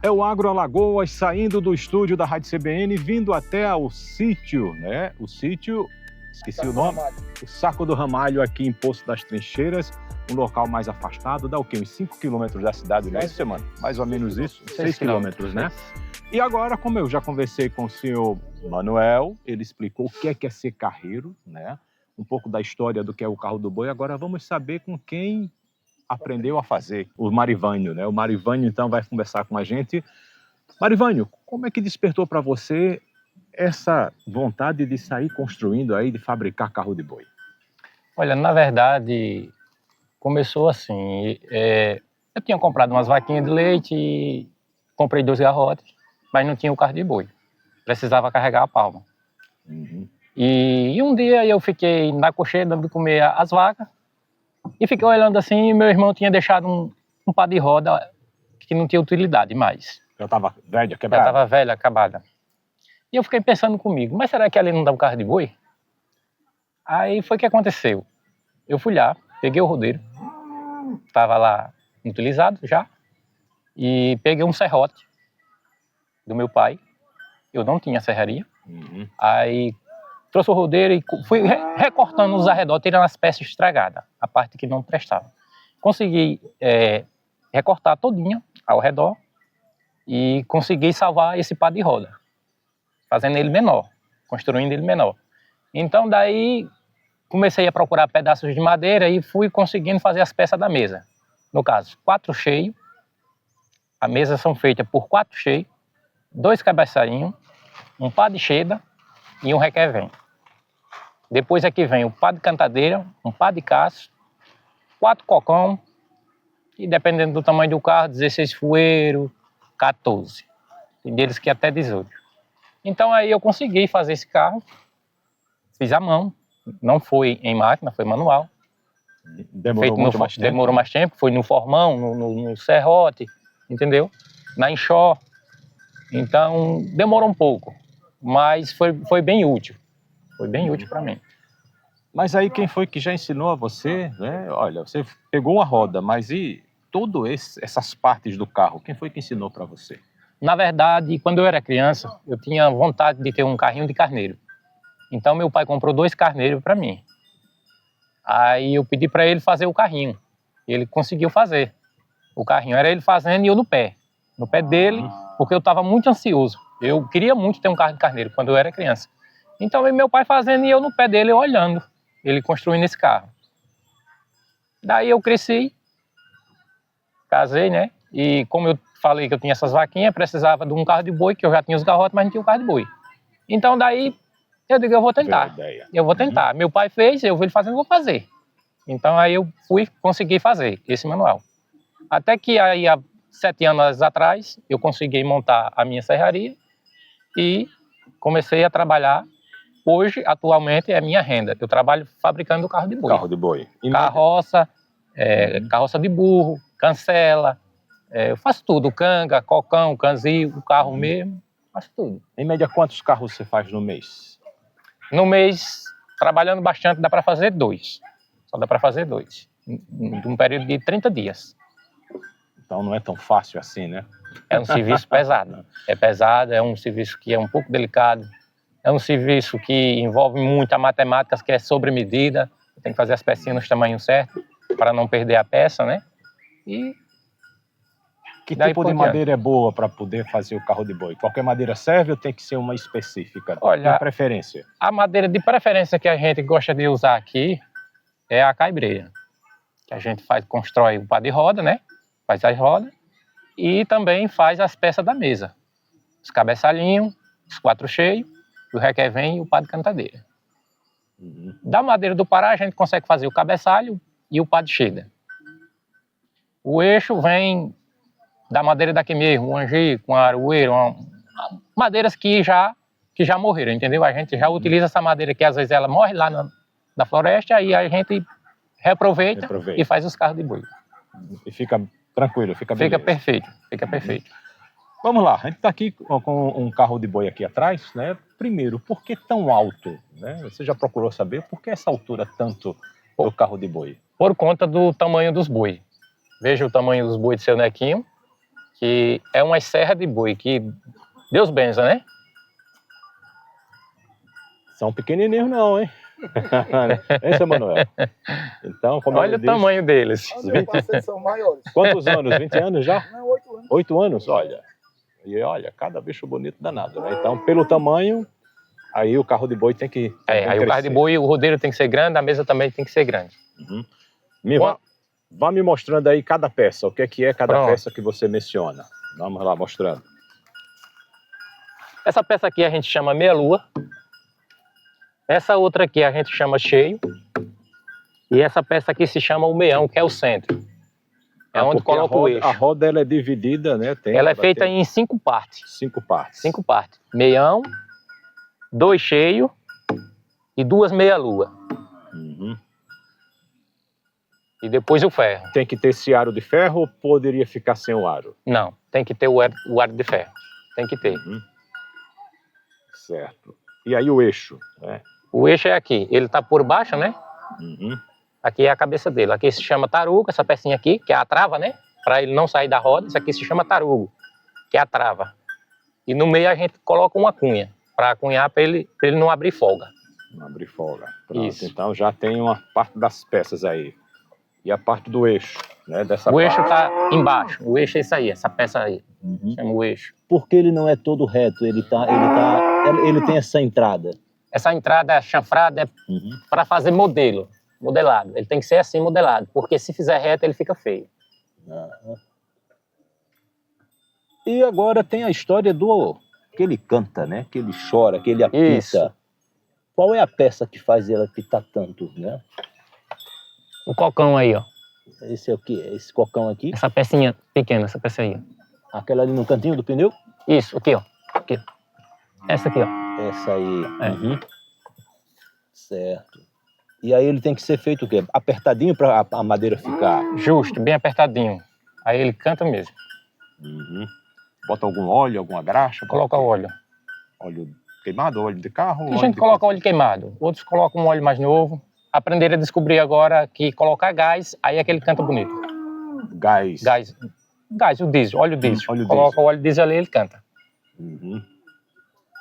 É o Agro Alagoas saindo do estúdio da Rádio CBN, vindo até ao sítio, né? O sítio, esqueci o nome, o Saco do Ramalho, aqui em Poço das Trincheiras, um local mais afastado, dá o quê? Uns 5 quilômetros da cidade, não é isso, mano? Mais ou menos isso, 6 quilômetros, né? E agora, como eu já conversei com o senhor Manuel, ele explicou o que é ser carreiro, né? Um pouco da história do que é o carro do boi, agora vamos saber com quem aprendeu a fazer, o Marivânio, né? O Marivânio, então, vai conversar com a gente. Marivânio, como é que despertou para você essa vontade de sair construindo aí, de fabricar carro de boi? Olha, na verdade, começou assim, eu tinha comprado umas vaquinhas de leite e comprei 2 garrotes, mas não tinha o carro de boi, precisava carregar a palma. Uhum. E um dia eu fiquei na cocheira dando de comer as vacas, e fiquei olhando assim, e meu irmão tinha deixado um par de roda que não tinha utilidade mais. Já estava velha, Já quebrada? estava velha, acabada. E eu fiquei pensando comigo, mas será que ali não dá um carro de boi? Aí foi o que aconteceu. Eu fui lá, peguei o rodeiro, estava lá utilizado já, e peguei um serrote do meu pai. Eu não tinha serraria. Uhum. Aí trouxe o rodeiro e fui recortando os arredores, tirando as peças estragadas, a parte que não prestava. Consegui recortar todinho ao redor e consegui salvar esse par de roda, fazendo ele menor, construindo ele menor. Então daí comecei a procurar pedaços de madeira e fui conseguindo fazer as peças da mesa. No caso, 4 cheios, a mesa são feitas por 4 cheios, 2 cabeçalhinhos, um par de cheda e um requevém. Depois aqui vem o par de cantadeira, um par de caço, 4 cocão e dependendo do tamanho do carro, 16 fueiro, 14. Tem deles que até 18. Então aí eu consegui fazer esse carro, fiz à mão, não foi em máquina, foi manual. Demorou muito mais tempo? Demorou mais tempo, foi no formão, no serrote, entendeu? Na enxó. Então demorou um pouco, mas foi bem útil. Foi bem útil para mim. Mas aí quem foi que já ensinou a você, né? Olha, você pegou uma roda, mas e essas partes do carro, quem foi que ensinou para você? Na verdade, quando eu era criança, eu tinha vontade de ter um carrinho de carneiro. Então meu pai comprou 2 carneiros para mim. Aí eu pedi para ele fazer o carrinho. Ele conseguiu fazer o carrinho. Era ele fazendo e eu no pé dele, porque eu estava muito ansioso. Eu queria muito ter um carro de carneiro quando eu era criança. Então meu pai fazendo e eu no pé dele olhando ele construindo esse carro. Daí eu cresci, casei, né? E como eu falei que eu tinha essas vaquinhas, precisava de um carro de boi, que eu já tinha os garrotes, mas não tinha o carro de boi. Então daí eu digo, eu vou tentar. Eu vou tentar. Meu pai fez, eu vi ele fazendo, eu vou fazer. Então aí eu consegui fazer esse manual. Até que aí há 7 anos atrás, eu consegui montar a minha serraria e comecei a trabalhar. Hoje, atualmente, é minha renda. Eu trabalho fabricando carro de boi. Carro de boi. Carroça, carroça de burro, cancela, eu faço tudo. Canga, cocão, canzil, o carro mesmo, faço tudo. Em média, quantos carros você faz no mês? No mês, trabalhando bastante, dá para fazer 2. Só dá para fazer 2. Num período de 30 dias. Então não é tão fácil assim, né? É um serviço pesado. É pesado, é um serviço que é um pouco delicado. É um serviço que envolve muita matemática, que é sobre medida. Tem que fazer as pecinhas no tamanho certo, para não perder a peça, né? E que tipo de madeira é boa para poder fazer o carro de boi? Qualquer madeira serve ou tem que ser uma específica? Olha, tem preferência? A madeira de preferência que a gente gosta de usar aqui é a caibreira. Que a gente constrói o par de roda, né? Faz as rodas e também faz as peças da mesa. Os cabeçalhinhos, os 4 cheios, o requevém e o par de cantadeira. Da madeira do Pará a gente consegue fazer o cabeçalho e o par de cheda. O eixo vem da madeira daqui mesmo, o angico, o aroeiro, madeiras que já morreram, entendeu? A gente já utiliza essa madeira que às vezes ela morre lá na floresta, aí a gente reaproveita e faz os carros de boi. E fica tranquilo, fica perfeito, fica perfeito. Vamos lá, a gente está aqui com um carro de boi aqui atrás, né? Primeiro, por que tão alto? Né? Você já procurou saber por que essa altura tanto do carro de boi? Por conta do tamanho dos boi. Veja o tamanho dos boi de seu nequinho, que é uma serra de boi que Deus benza, né? São pequenininhos não, hein? Hein, seu Manuel? Então, como Olha ele o disse, tamanho deles. Vocês são maiores. quantos anos? 20 anos já? Não, 8 anos. 8 anos, olha. E olha, cada bicho bonito danado, né? Então, pelo tamanho, aí o carro de boi tem que Aí o carro de boi, o rodeiro tem que ser grande, a mesa também tem que ser grande. Uhum. Vá me mostrando aí cada peça, o que é cada Pronto. peça que você menciona. Vamos lá, mostrando. Essa peça aqui a gente chama meia-lua. Essa outra aqui a gente chama cheio. E essa peça aqui se chama o meião, que é o centro. É onde Porque coloca o eixo. A roda ela é dividida, né? Ela é feita em 5 partes. 5 partes. 5 partes. Meião, 2 cheios e 2 meia-lua. Uhum. E depois o ferro. Tem que ter esse aro de ferro ou poderia ficar sem o aro? Não, tem que ter o aro de ferro. Tem que ter. Uhum. Certo. E aí o eixo, né? O eixo é aqui. Ele tá por baixo, né? Uhum. Aqui é a cabeça dele. Aqui se chama tarugo, essa pecinha aqui, que é a trava, né? Para ele não sair da roda. Isso aqui se chama tarugo, que é a trava. E no meio a gente coloca uma cunha, para acunhar para ele não abrir folga. Não abrir folga. Pronto. Isso. Então já tem uma parte das peças aí. E a parte do eixo, né? O eixo tá embaixo. O eixo é isso aí, essa peça aí. Uhum. Chama o eixo. Porque ele não é todo reto, ele tem essa entrada. Essa entrada chanfrada é Uhum. para fazer modelado. Ele tem que ser assim modelado, porque se fizer reto ele fica feio. Ah. E agora tem a história do que ele canta, né? Que ele chora, que ele apita. Isso. Qual é a peça que faz ele apitar tanto, né? O cocão aí, ó. Esse é o quê? Esse cocão aqui? Essa pecinha pequena, essa peça aí. Ó. Aquela ali no cantinho do pneu? Isso, aqui, ó. Aqui. Essa aqui, ó. Essa aí. É. Uhum. Certo. E aí ele tem que ser feito o quê? Apertadinho para a madeira ficar. Justo, bem apertadinho. Aí ele canta mesmo. Uhum. Bota algum óleo, alguma graxa? Coloca o óleo. Óleo queimado, óleo de carro? A gente coloca óleo queimado. Outros colocam um óleo mais novo. Aprenderam a descobrir agora que colocar gás, aí é que ele canta bonito. Gás. Gás, o diesel, óleo diesel. Óleo Coloca diesel. o óleo diesel ali, ele canta. Uhum.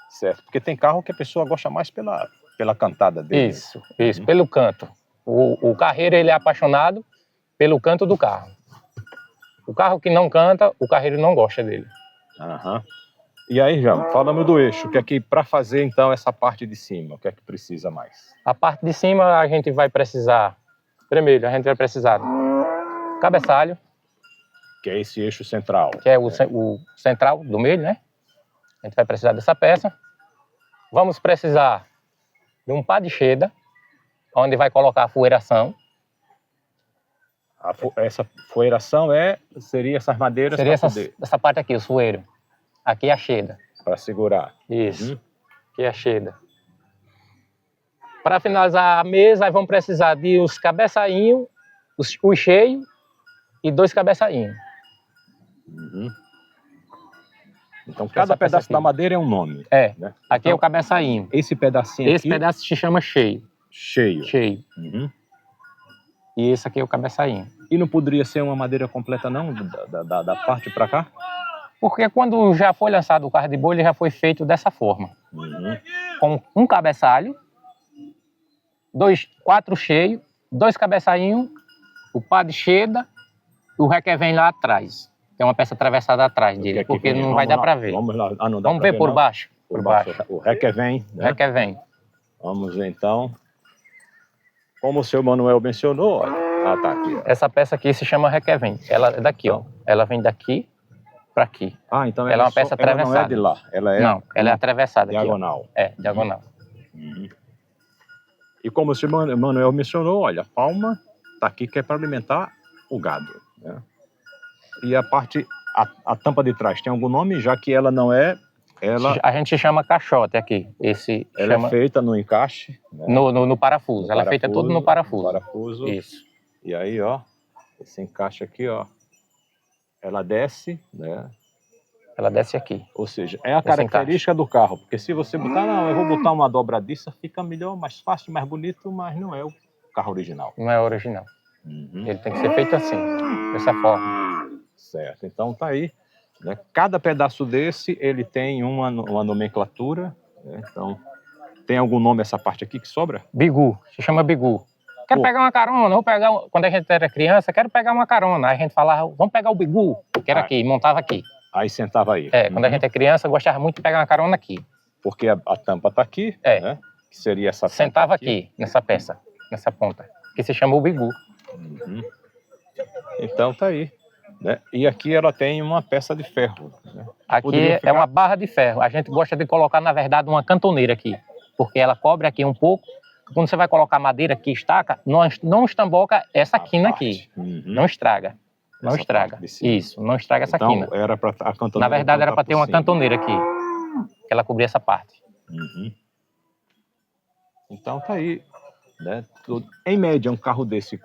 Certo. Porque tem carro que a pessoa gosta mais pela cantada dele. Isso, pelo canto. O carreiro, ele é apaixonado pelo canto do carro. O carro que não canta, o carreiro não gosta dele. Aham. E aí, João, falando do eixo, o que é que, para fazer então essa parte de cima, o que é que precisa mais? A parte de cima a gente vai precisar, primeiro a gente vai precisar do cabeçalho, Que é esse eixo central. que é o central do meio, né? A gente vai precisar dessa peça. Vamos precisar de um pá de cheda, onde vai colocar a fueiração. Essa fueiração seria essas madeiras Seria para essa parte aqui, o sueiro. Aqui é a cheda. segurar. Isso. Uhum. Aqui é a cheda. Para finalizar a mesa, aí vamos precisar de os cabeçainhos, os cheios e 2 cabeçainhos. Uhum. Então, cada Essa peça pedaço aqui. da madeira é um nome. É, Né? aqui é Então, o cabeçainho. esse pedacinho Esse aqui, pedaço se chama cheio. cheio. Cheio. Uhum. E esse aqui é o cabeçainho. E não poderia ser uma madeira completa, não? Da parte para cá? Porque quando já foi lançado o carro de boi, ele já foi feito dessa forma. Uhum. Com um cabeçalho, 4 cheios, 2 cabeçainhos, o pá de cheda e o requevém lá atrás. Tem uma peça atravessada atrás O que dele, é que porque vem? não vai Vamos dar lá. para ver. Vamos lá. Ah, não dá Vamos pra ver por não? baixo. Por baixo. O requevém, né? Requevém. Vamos ver, então. Como o seu Manuel mencionou, olha. Ah, tá aqui. Ó. Essa peça aqui se chama requevém. Ela é daqui, ó. Ela vem daqui para aqui. Ah, então Ela é uma peça ela não é atravessada. de lá. Ela é Não, ela é atravessada aqui. diagonal. Ó. É, diagonal. Uhum. E como o seu Manuel mencionou, olha, a palma tá aqui que é para alimentar o gado. Né? E a parte, a tampa de trás tem algum nome, já que ela não é... A gente chama caixote aqui. Ela chama é feita no encaixe. Né? no parafuso. Ela é feita tudo no parafuso. Parafuso. Isso. E aí, ó, esse encaixe aqui, ó, ela desce, né? Ela desce aqui. Ou seja, é a característica do carro, porque se você botar, não, eu vou botar uma dobradiça, fica melhor, mais fácil, mais bonito, mas não é o carro original. Não é original. Uhum. Ele tem que ser feito assim, dessa forma. Certo, então tá aí. né? Cada pedaço desse, ele tem uma nomenclatura, né? Então, tem algum nome essa parte aqui que sobra? Bigu, se chama bigu. Quero Pô. pegar uma carona, vou pegar... Quando a gente era criança, quero pegar uma carona. Aí a gente falava, vamos pegar o bigu, que era Ah. aqui, e montava aqui. Aí sentava aí. Quando a gente é criança, eu gostava muito de pegar uma carona aqui. Porque a tampa tá aqui, né? Que seria essa tampa Sentava aqui, nessa peça, nessa ponta, que se chama o bigu. Uhum. Então tá aí, né? E aqui ela tem uma peça de ferro, né? Aqui Poderia ficar- é uma barra de ferro. A gente gosta de colocar, na verdade, uma cantoneira aqui, porque ela cobre aqui um pouco. Quando você vai colocar madeira aqui, estaca, não estamboca essa quina aqui. Uhum. Não estraga. Não Essa estraga. parte de cima. Isso, não estraga essa Então quina. era para a cantoneira. Na verdade, era tá para ter por uma cima. cantoneira aqui, que ela cobria essa parte. Uhum. Então tá aí, né? Em média, um carro desse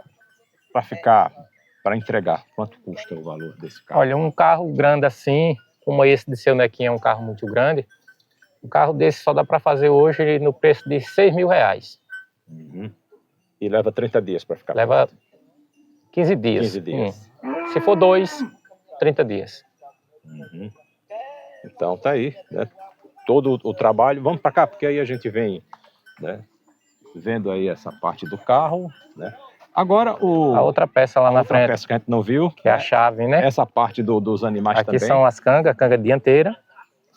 para entregar, quanto custa o valor desse carro? Olha, um carro grande assim, como esse de seu Nequinho é um carro muito grande, um carro desse só dá para fazer hoje no preço de R$6.000. Uhum. E leva 30 dias para ficar Leva pronto. 15 dias. 15 dias. Se for 2, 30 dias. Uhum. Então tá aí, né? Todo o trabalho. Vamos para cá, porque aí a gente vem, né? Vendo aí essa parte do carro, né? Agora A outra peça lá a na outra frente, peça que a gente não viu, que é a chave, né? essa parte dos animais Aqui também. são as cangas, a canga dianteira,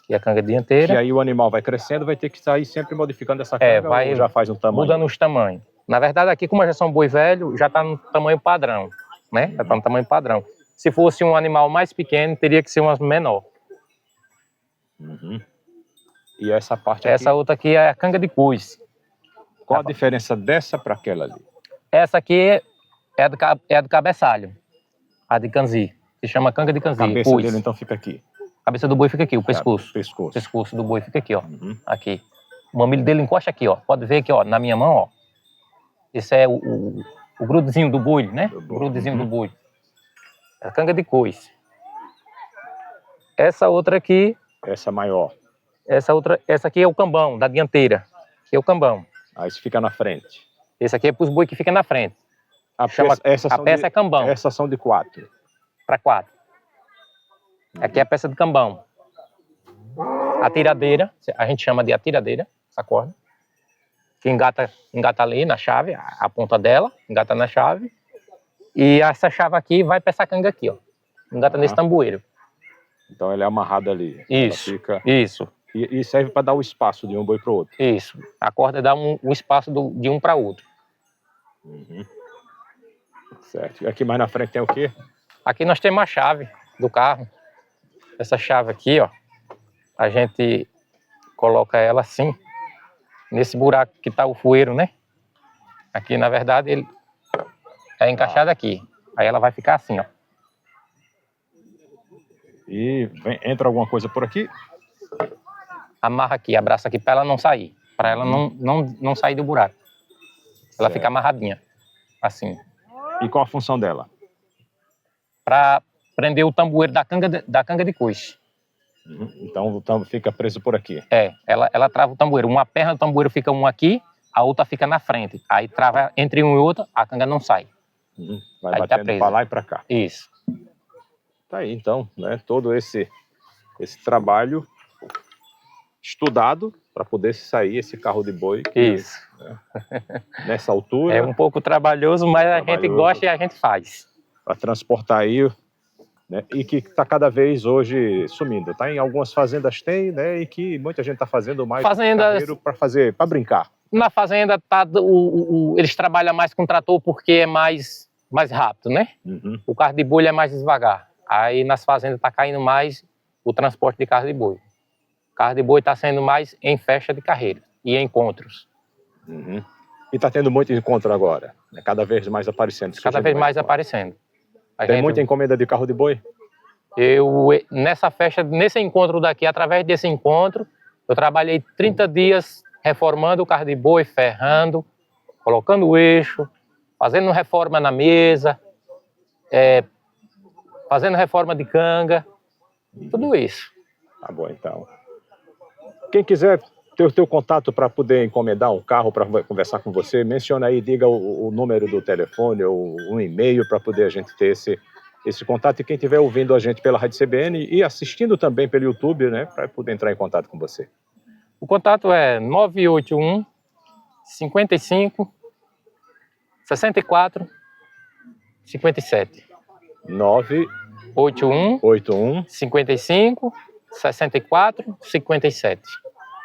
que é a canga Que dianteira, aí o animal vai crescendo, vai ter que sair sempre modificando essa canga, vai ou já faz um tamanho. mudando os tamanhos. Na verdade, aqui, como já são boi velho, já está no tamanho padrão, né? Já está no tamanho padrão. Se fosse um animal mais pequeno, teria que ser uma menor. Uhum. E essa parte Essa aqui, outra aqui é a canga de cuz. qual a diferença dessa para aquela ali? Essa aqui é a do cabeçalho, a de canzi. Se chama canga de A canzi, cabeça cuz. dele então fica aqui. A cabeça do boi fica aqui, o O pescoço. pescoço. O pescoço do boi fica aqui, ó. Uhum. Aqui. O mamilo dele encosta aqui, ó. Pode ver aqui, ó, na minha mão, ó. Esse é o grudezinho do boi, né? Do O boi. grudezinho Uhum. do boi. É a canga de coice. Essa outra aqui, Essa maior. essa aqui é o cambão, da dianteira. Aqui é o cambão. Aí isso fica na frente. Esse aqui é para os boi que ficam na frente. Chama, Essas a são peça é cambão, Essas são de 4. para 4. Aqui é a peça de cambão. A tiradeira, a gente chama de atiradeira, essa corda, que engata ali na chave, a ponta dela, engata na chave. E essa chave aqui vai para essa canga aqui, ó. Engata nesse tamboeiro. Então ela é amarrada ali. Isso, Ela fica... isso, E serve para dar o espaço de um boi para o outro. isso. A corda dá um espaço de um para outro. Uhum. Certo. E aqui mais na frente tem o quê? Aqui nós temos a chave do carro. Essa chave aqui, ó, a gente coloca ela assim, nesse buraco que tá o fueiro, né? Aqui, na verdade, ele é encaixado aqui. Aí ela vai ficar assim, ó. E entra alguma coisa por aqui? Amarra aqui, abraça aqui para ela não sair. Para ela não sair do buraco. Ela Certo. fica amarradinha, assim. E qual a função dela? Para prender o tamboeiro da canga de coice. Uhum. Então fica preso por aqui. Ela trava o tamboeiro. Uma perna do tamboeiro fica um aqui, a outra fica na frente. Aí trava entre um e outro, a canga não sai. Uhum. Vai Aí tá batendo presa. para lá e para cá. Isso. Tá aí então, né? Todo esse trabalho estudado para poder sair esse carro de boi que, Isso. nessa altura, É um pouco trabalhoso, mas a gente Trabalhoso. gosta e a gente faz. para transportar aí, né? E que está cada vez hoje sumindo. Tá? Em algumas fazendas tem, né? E que muita gente está fazendo mais Fazendas- para brincar. Na fazenda eles trabalham mais com trator porque é mais rápido, né? Uhum. O carro de boi é mais devagar. Aí nas fazendas está caindo mais o transporte de carro de boi. O carro de boi está sendo mais em festa de carreira e em encontros. Uhum. E está tendo muito encontro agora, né? Cada vez mais aparecendo. Cada surgindo vez mais encontro. aparecendo. A Tem gente- muita encomenda de carro de boi? Nessa festa, nesse encontro daqui, através desse encontro, eu trabalhei 30 dias reformando o carro de boi, ferrando, colocando o eixo, fazendo reforma na mesa, fazendo reforma de canga, tudo isso. Tá bom, então. Quem quiser ter o teu contato para poder encomendar um carro para conversar com você, menciona aí, diga o número do telefone ou um e-mail para poder a gente ter esse contato e quem estiver ouvindo a gente pela Rádio CBN e assistindo também pelo YouTube, né, para poder entrar em contato com você. O contato é 981 55 64 57. 981 81 55 64 57.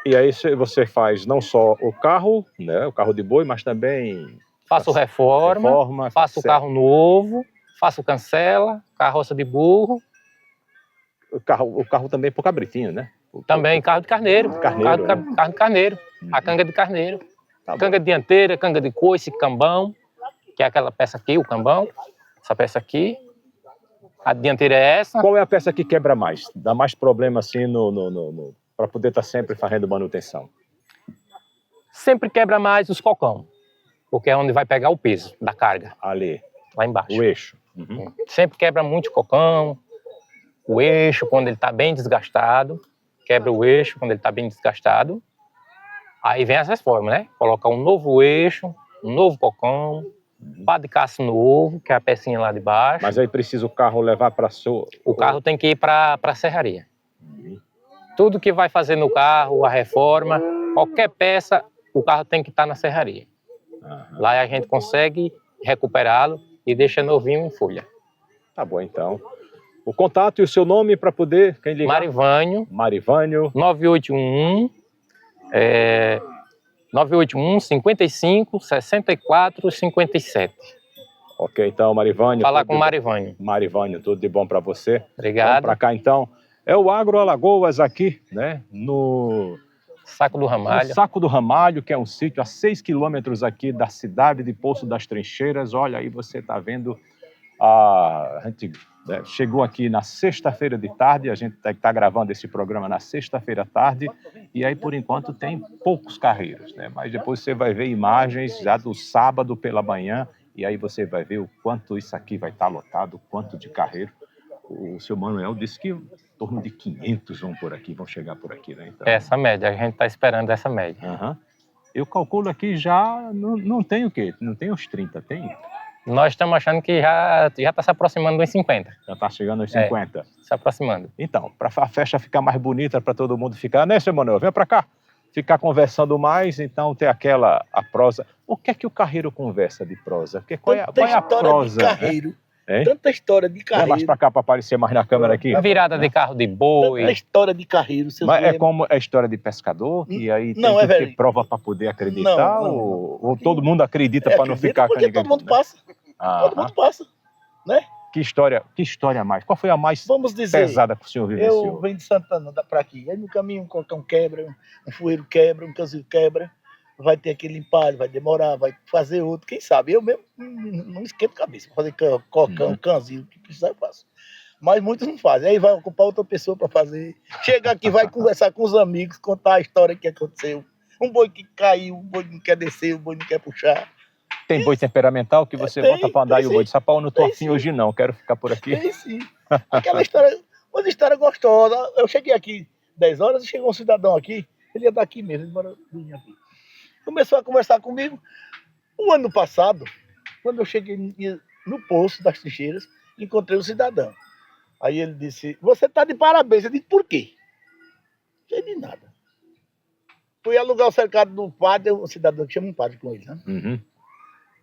E aí você faz não só o carro, né, o carro de boi, mas também Faço reforma, faço carro novo, faço cancela, carroça de burro. O carro também pro cabritinho, né? Também carro de carneiro. Carneiro, Carro de carneiro. A canga de carneiro. Tá Canga dianteira, canga de coice, cambão, que é aquela peça aqui, o cambão. Essa peça aqui. A dianteira é essa. Qual é a peça que quebra mais? Dá mais problema assim para poder estar sempre fazendo manutenção? Sempre quebra mais os cocão, porque é onde vai pegar o peso da carga. Ali. Lá embaixo. O eixo. Uhum. Sempre quebra muito o cocão, o eixo quando ele está bem desgastado, quebra o eixo quando ele está bem desgastado. Aí vem as reformas, né? Colocar um novo eixo, um novo cocão, pá de caça novo, que é a pecinha lá de baixo. Mas aí precisa o carro levar para sua... O carro tem que ir para a serraria. Tudo que vai fazer no carro, a reforma, qualquer peça, o carro tem que estar na serraria. Uhum. Lá a gente consegue recuperá-lo e deixa novinho em folha. Tá bom, então. O contato e o seu nome para poder... Quem ligar? Marivânio. 981 55 64 57. Ok, então, Marivânio. Falar com o Marivânio. Marivânio, tudo de bom para você. Obrigado. Vamos para cá, então. É o Agro Alagoas aqui, né? No Saco do Ramalho. No Saco do Ramalho, que é um sítio a 6 quilômetros aqui da cidade de Poço das Trincheiras. Olha, aí você está vendo, a gente chegou aqui na sexta-feira de tarde, a gente está gravando esse programa na sexta-feira à tarde, e aí, por enquanto, tem poucos carreiros, né? Mas depois você vai ver imagens já do sábado pela manhã, e aí você vai ver o quanto isso aqui vai estar lotado, o quanto de carreiro. O seu Manuel disse que em torno de 500 vão chegar por aqui, né? Então, essa média, a gente está esperando essa média. Uhum. Eu calculo aqui já, não tem o quê? Não tem os 30, tem? Nós estamos achando que já está se aproximando dos 50. Já está chegando aos 50? Se aproximando. Então, para a festa ficar mais bonita, para todo mundo ficar, né, seu Manuel? Vem para cá. Ficar conversando mais, então ter a prosa. O que é que o carreiro conversa de prosa? Porque qual é a prosa? De carreiro. Né? Tanta história de carreiro. Vem mais para cá para aparecer mais na câmera aqui. Virada de carro de boi. Tanta história de carreiro. Mas é como a história de pescador, e aí tem que ter prova para poder acreditar? Ou todo mundo acredita para não ficar com ninguém? Porque todo mundo passa. Todo mundo passa, né? Que história a mais? Qual foi a mais pesada que o senhor vivenciou? Eu venho de Santana para aqui. Aí no caminho um cocão quebra, um fueiro quebra, um canzil quebra. Vai ter que limpar, vai demorar, vai fazer outro. Quem sabe? Eu mesmo não esquento cabeça para fazer cocão, canzil, o que precisar eu faço. Mas muitos não fazem. Aí vai ocupar outra pessoa para fazer. Chega aqui, vai conversar com os amigos, contar a história que aconteceu. Um boi que caiu, um boi que não quer descer, um boi que não quer puxar. Tem boi temperamental que você bota para andar e o boi de sapau, não tô afim hoje não, quero ficar por aqui. Tem sim. Aquela história, uma história gostosa. Eu cheguei aqui 10 horas e chegou um cidadão aqui, ele ia daqui mesmo, ele mora aqui. Começou a conversar comigo. O ano passado, quando eu cheguei no Poço das Trincheiras, encontrei um cidadão. Aí ele disse, você está de parabéns. Eu disse, por quê? Não sei de nada. Fui alugar o cercado do padre, um cidadão que chama um padre com ele, né? Uhum.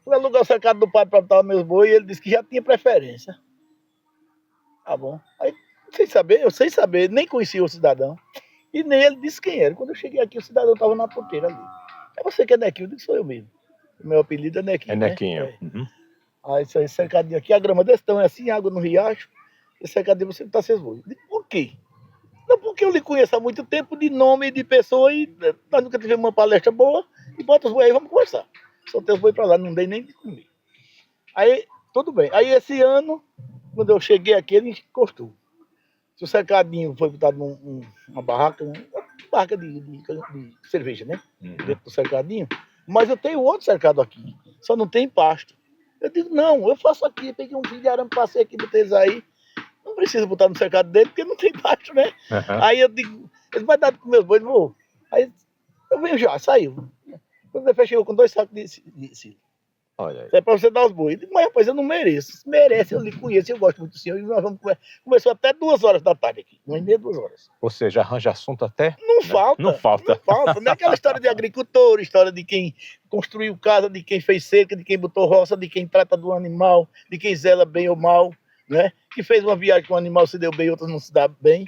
Fui alugar o cercado do padre para botar meus bois e ele disse que já tinha preferência. Tá bom. Aí, eu sem saber, nem conhecia o cidadão. E nem ele disse quem era. Quando eu cheguei aqui, o cidadão estava na ponteira ali. É você que é Nequinho? Eu disse, sou eu mesmo. O meu apelido é Nequinho. É Nequinho. Né? Uhum. Aí, esse cercadinho aqui, a grama desse tamanho assim, água no riacho. Esse cercadinho você botar seus bois. Por quê? Não, porque eu lhe conheço há muito tempo, de nome e de pessoa, e nós nunca tivemos uma palestra boa, e bota os bois aí, vamos conversar. Soltei os bois pra lá, não dei nem de comer. Aí, tudo bem. Aí, esse ano, quando eu cheguei aqui, ele encostou. Se o cercadinho foi botado numa barraca, de cerveja, né? Uhum. Dentro do cercadinho. Mas eu tenho outro cercado aqui, só não tem pasto. Eu digo, não, eu faço aqui, peguei um fio de arame, passei aqui, botei eles aí. Não precisa botar no cercado dele, porque não tem pasto, né? Uhum. Aí eu digo, ele vai dar com meus bois, vou. Aí eu venho já, saiu. Quando ele chegou com 2 sacos de silo. Olha aí. Isso é pra você dar os bois. Eu digo, mas rapaz, eu não mereço. Se merece, eu lhe conheço, eu gosto muito do senhor. E nós vamos conversou até 2 horas da tarde aqui. 1h30, 2 horas. Ou seja, arranja assunto até? Não falta. Não falta. Não falta. Não é aquela história de agricultor, história de quem construiu casa, de quem fez cerca, de quem botou roça, de quem trata do animal, de quem zela bem ou mal, né? Que fez uma viagem com o animal se deu bem, outras não se dá bem.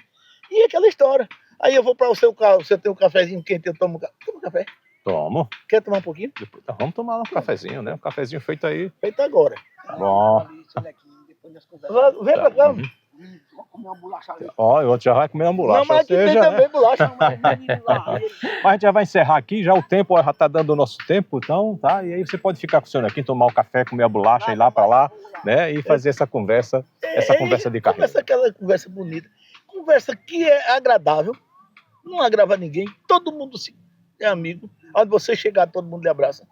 E é aquela história. Aí eu vou para o seu carro, você tem um cafezinho quente, eu tomo toma um café. Tomo. Quer tomar um pouquinho? Então, vamos tomar um cafezinho, né? Um cafezinho feito aí. Feito agora. Bom. Vem pra cá. Ó, o outro já vai comer uma bolacha. Não, mas Ou aqui tem seja, também bolacha. mas a gente já vai encerrar aqui, já o tempo já tá dando o nosso tempo, então, tá? E aí você pode ficar com o senhor aqui, tomar o café, comer a bolacha, ir lá para lá, né? E fazer essa conversa de carreira. Conversa, aquela conversa bonita. Conversa que é agradável, não agrava ninguém, todo mundo é amigo. Onde você chegar, todo mundo lhe abraça.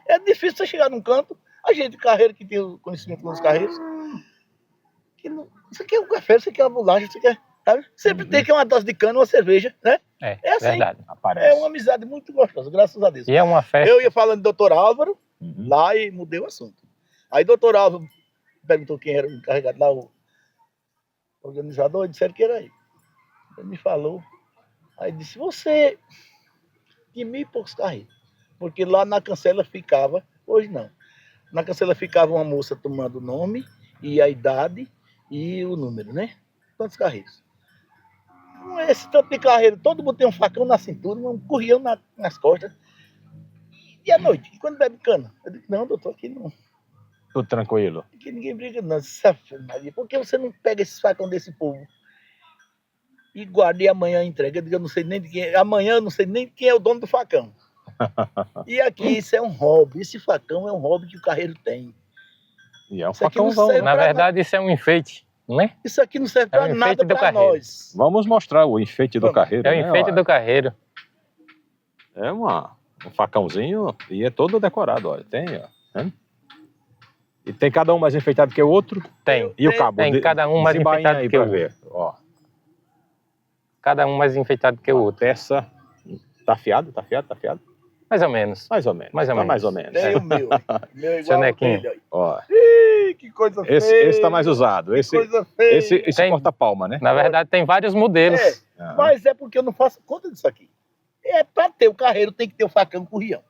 É difícil você chegar num canto, a gente carreiro que tem o conhecimento dos carreiros, que não, você quer um café, você quer uma bolacha, você quer, sabe? Sempre tem que uma dose de cana, uma cerveja, né? É assim. verdade. É uma amizade muito gostosa, graças a Deus. E é uma festa. Eu ia falando do doutor Álvaro, lá e mudei o assunto. Aí o doutor Álvaro perguntou quem era o encarregado lá, o organizador, e disseram que era ele. Ele me falou, aí disse, você de 1.000 e poucos carreiros, porque lá na cancela ficava, hoje não, na cancela ficava uma moça tomando o nome e a idade e o número, né? Quantos carreiros? Esse tanto de carreiro, todo mundo tem um facão na cintura, um currião nas costas. E à noite, e quando bebe cana? Eu digo, não, doutor, aqui não. Tudo tranquilo. Aqui ninguém briga, não. Sabe, Maria, por que você não pega esse facão desse povo e guarda e amanhã entrega? Eu digo, eu não sei nem de quem é. Amanhã eu não sei nem quem é o dono do facão. E aqui isso é um hobby. Esse facão é um hobby que o carreiro tem. E é um Isso aqui não facãozão. serve Na verdade, isso é um enfeite, não é? Isso aqui não serve É o para enfeite nada do para carreiro. nós. Vamos mostrar o enfeite do Vamos. carreiro. É o né? enfeite Ó, do carreiro. É um facãozinho e é todo decorado, olha. Tem, ó. Né? E tem cada um mais enfeitado que o outro. Tem. E o cabo? Tem cada um mais desembainha enfeitado aí que o pra outro. ver. Ó, Cada um mais enfeitado que o outro. peça. Tá afiado? Tá afiado? Tá afiado? Mais ou menos. Mais ou menos. Mais ou Tá menos. mais ou menos. Tem o meu. O meu é igual ao Nequinho. dele. Ó, Ih, que coisa feia. esse tá mais usado. Que coisa feia. Esse Tem. corta-palma, né? Na verdade, tem vários modelos. Ah. Mas é porque eu não faço conta disso aqui. É para ter o carreiro, tem que ter o facão com o rião.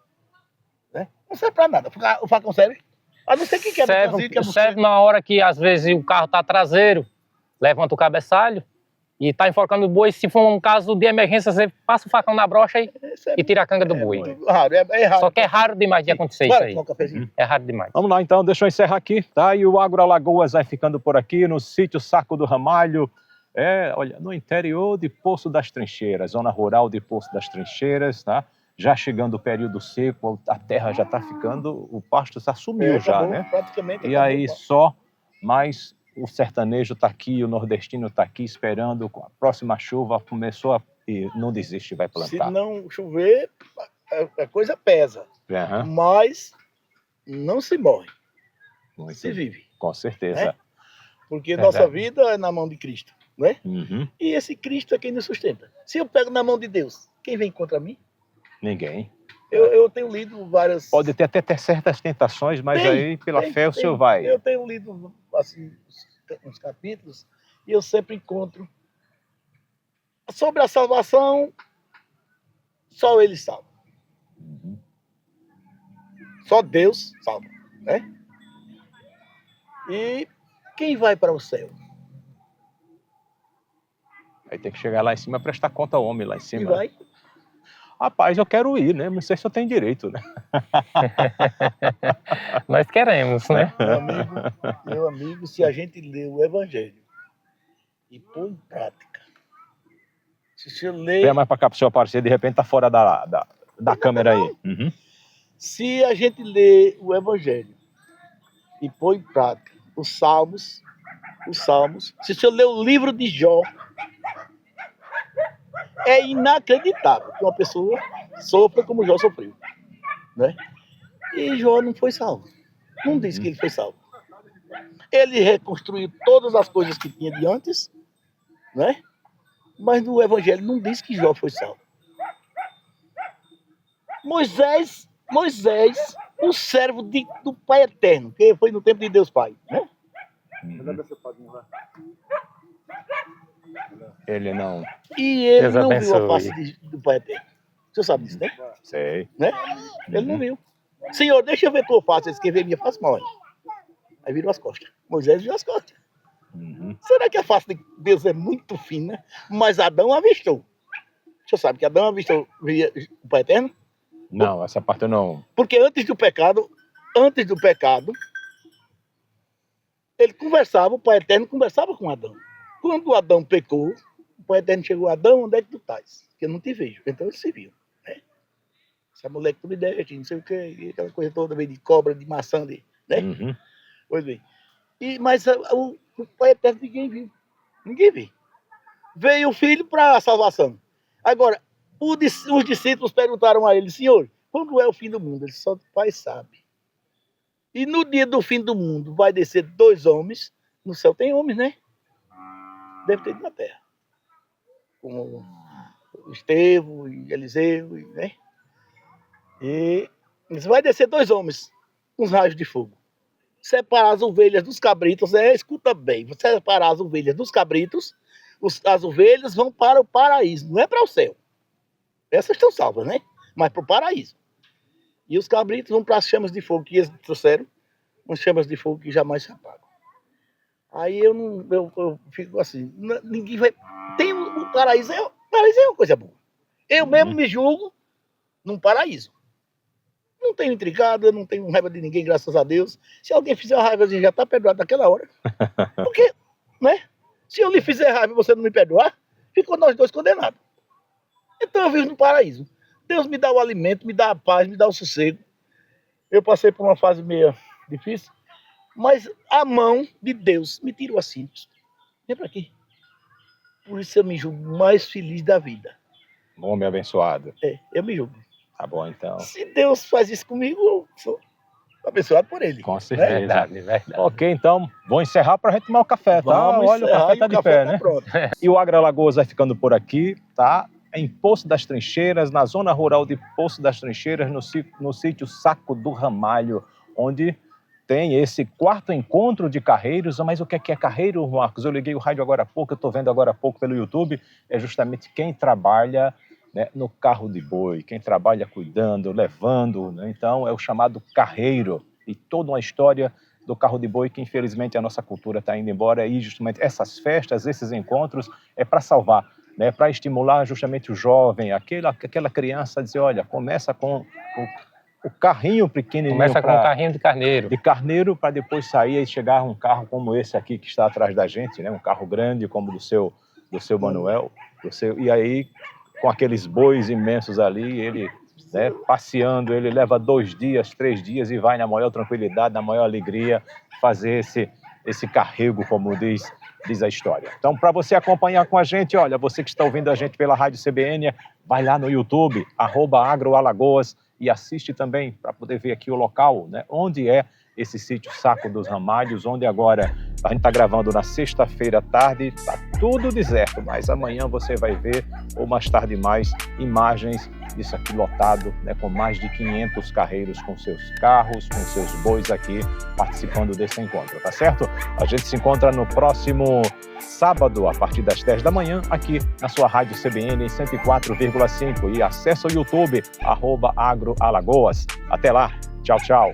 Né? Não serve para nada. O facão serve. A não ser que quebra o canzinho, que Serve na hora que, às vezes, o carro tá traseiro, levanta o cabeçalho e tá enforcando o boi. Se for um caso de emergência, você passa o facão na brocha e tira a canga do boi. muito raro, é raro. Só que é raro demais de acontecer isso Bora aí. tomar um cafezinho? É raro demais. Vamos lá, então, deixa eu encerrar aqui, tá? E o Agro Alagoas vai ficando por aqui, no sítio Saco do Ramalho. Olha, no interior de Poço das Trincheiras, zona rural de Poço das Trincheiras, tá? Já chegando o período seco, a terra já tá ficando, o pasto já sumiu já, acabou, né? Praticamente E acabou, aí pá. só mais o sertanejo tá aqui, o nordestino tá aqui esperando, com a próxima chuva começou e não desiste, vai Se plantar. não chover, a coisa pesa. Aham, Mas não se morre, muito se vive. com certeza. Porque Verdade. nossa vida é na mão de Cristo, né? Uhum. E esse Cristo é quem nos sustenta. Se eu pego na mão de Deus, quem vem contra mim? Ninguém. Eu tenho lido várias... Pode ter até certas tentações, mas Tem, aí pela tem, fé o tem. senhor vai. Eu tenho lido assim, uns capítulos e eu sempre encontro sobre a salvação, só Ele salva. Uhum. Só Deus salva, né? E quem vai para o céu? Aí tem que chegar lá em cima e prestar conta ao homem lá em Quem cima. vai? Rapaz, eu quero ir, né? Não sei se eu tenho direito, né? Nós queremos, né? Meu amigo, se a gente lê o Evangelho e pôr em prática, se você lê, Venha mais pra cá pro senhor aparecer, de repente tá fora da câmera aí. Uhum. se a gente lê o Evangelho e pôr em prática os Salmos, se você ler o livro de Jó, é inacreditável que uma pessoa sofra como Jó sofreu, né? E Jó não foi salvo. Não diz que ele foi salvo. Ele reconstruiu todas as coisas que tinha de antes, né? Mas no Evangelho não diz que Jó foi salvo. Moisés Moisés, o servo do Pai Eterno, que foi no tempo de Deus Pai, né? Ele não. E ele Deus não viu a abençoe. face do Pai Eterno. Você sabe disso, né? Sei. Né? Ele não viu. Senhor, deixa eu ver tua face. Ele quer ver minha face, morre. Aí virou as costas. Moisés viu as costas. Uhum. Será que a face de Deus é muito fina? Mas Adão avistou. Você sabe que Adão avistou o Pai Eterno? Não, essa parte eu não. Porque antes do pecado, ele conversava, o Pai Eterno conversava com Adão. Quando Adão pecou, o Pai Eterno chegou, Adão, onde é que tu estás? Que eu não te vejo. Então ele se viu. Né? Essa mulher que tu me deste, não sei o que, aquela coisa toda, meio de cobra, de maçã, né? Uhum. Pois bem. Mas o Pai Eterno ninguém viu. Ninguém viu. Veio o Filho para a salvação. Agora, os discípulos perguntaram a ele, Senhor, quando é o fim do mundo? Ele só o Pai sabe. E no dia do fim do mundo vai descer 2 homens. No céu tem homens, né? Deve ter na terra. Como Estevão e Eliseu, né? E vai descer 2 homens com os raios de fogo. Separar as ovelhas dos cabritos, escuta bem, você separar as ovelhas dos cabritos, as ovelhas vão para o paraíso, não é para o céu. Essas estão salvas, né? Mas para o paraíso. E os cabritos vão para as chamas de fogo que eles trouxeram, umas chamas de fogo que jamais se apagam. Aí eu fico assim, ninguém vai. Tem o paraíso, o paraíso é uma coisa boa. Eu mesmo me julgo num paraíso. Não tenho intrigado, não tenho raiva de ninguém, graças a Deus. Se alguém fizer raiva, já está perdoado naquela hora. Porque, né? Se eu lhe fizer raiva e você não me perdoar, ficou nós 2 condenados. Então eu vivo no paraíso. Deus me dá o alimento, me dá a paz, me dá o sossego. Eu passei por uma fase meio difícil, mas a mão de Deus me tirou assim. Vem para aqui. Por isso eu me julgo mais feliz da vida. Homem abençoado. Eu me julgo. Tá bom, então. Se Deus faz isso comigo, eu sou abençoado por ele. Com certeza. Verdade, verdade. Ok, então, vou encerrar para a gente tomar o café, tá? Vamos Olha, o encerrar café e tá o de café pé, tá né? pronto. E o Agro Alagoas vai ficando por aqui, tá? Em Poço das Trincheiras, na zona rural de Poço das Trincheiras, no sítio Saco do Ramalho, onde tem esse 4º encontro de carreiros. Mas o que é carreiro, Marcos? Eu liguei o rádio agora há pouco, eu estou vendo agora há pouco pelo YouTube, é justamente quem trabalha, né, no carro de boi, quem trabalha cuidando, levando, né? Então é o chamado carreiro. E toda uma história do carro de boi que infelizmente a nossa cultura está indo embora, e justamente essas festas, esses encontros é para salvar, né, para estimular justamente o jovem, aquela criança a dizer, olha, começa com o carrinho pequenininho. Começa com um carrinho de carneiro. De carneiro, para depois sair e chegar a um carro como esse aqui que está atrás da gente, né, um carro grande como do seu Manuel, e aí com aqueles bois imensos ali, ele, né, passeando, ele leva 2 dias, 3 dias e vai na maior tranquilidade, na maior alegria fazer esse carrego, como diz a história. Então, para você acompanhar com a gente, olha, você que está ouvindo a gente pela Rádio CBN, vai lá no YouTube, @agroalagoas, e assiste também para poder ver aqui o local, né, onde é esse sítio Saco dos Ramalhos, onde agora a gente está gravando na sexta-feira à tarde, está tudo deserto, mas amanhã você vai ver, ou mais tarde mais, imagens disso aqui lotado, né, com mais de 500 carreiros com seus carros, com seus bois aqui, participando desse encontro, tá certo? A gente se encontra no próximo sábado, a partir das 10 da manhã, aqui na sua Rádio CBN em 104,5, e acesse o YouTube, @agroalagoas. Até lá, tchau, tchau.